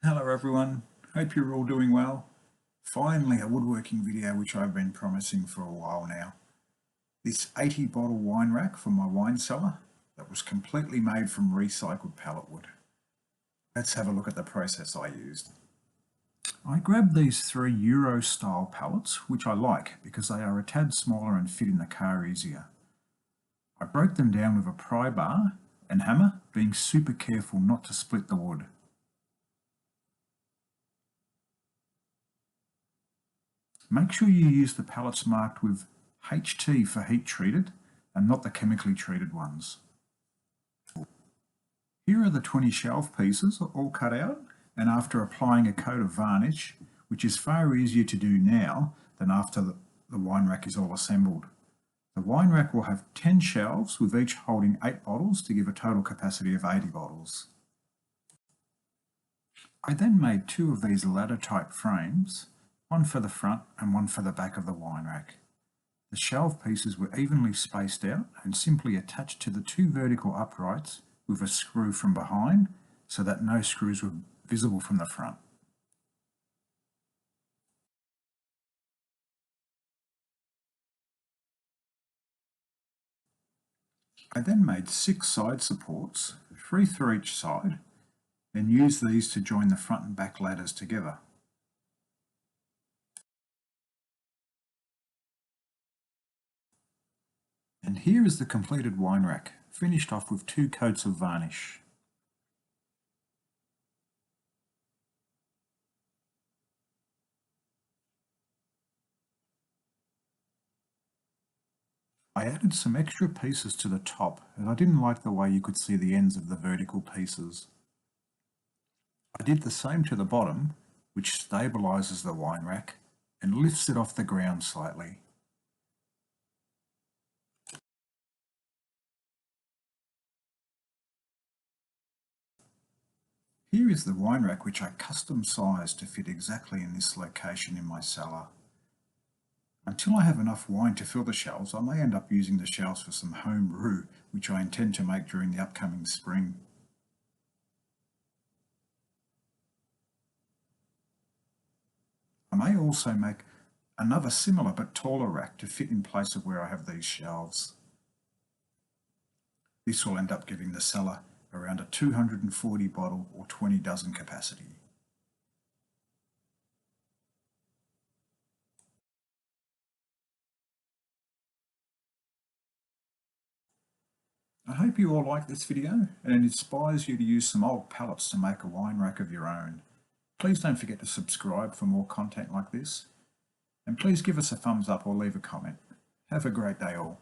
Hello everyone, hope you're all doing well. Finally a woodworking video which I've been promising for a while now. This 80 bottle wine rack from my wine cellar that was completely made from recycled pallet wood. Let's have a look at the process I used. I grabbed these 3 Euro style pallets which I like because they are a tad smaller and fit in the car easier. I broke them down with a pry bar and hammer, being super careful not to split the wood. Make sure you use the pallets marked with HT for heat treated and not the chemically treated ones. Here are the 20 shelf pieces all cut out, and after applying a coat of varnish, which is far easier to do now than after the wine rack is all assembled. The wine rack will have 10 shelves with each holding 8 bottles to give a total capacity of 80 bottles. I then made 2 of these ladder type frames, one for the front and one for the back of the wine rack. The shelf pieces were evenly spaced out and simply attached to the 2 vertical uprights with a screw from behind so that no screws were visible from the front. I then made 6 side supports, 3 for each side, and used these to join the front and back ladders together. And here is the completed wine rack, finished off with 2 coats of varnish. I added some extra pieces to the top as I didn't like the way you could see the ends of the vertical pieces. I did the same to the bottom, which stabilises the wine rack and lifts it off the ground slightly. Here is the wine rack which I custom sized to fit exactly in this location in my cellar. Until I have enough wine to fill the shelves, I may end up using the shelves for some home brew, which I intend to make during the upcoming spring. I may also make another similar but taller rack to fit in place of where I have these shelves. This will end up giving the cellar around a 240 bottle or 20 dozen capacity. I hope you all like this video and it inspires you to use some old pallets to make a wine rack of your own. Please don't forget to subscribe for more content like this, and please give us a thumbs up or leave a comment. Have a great day all.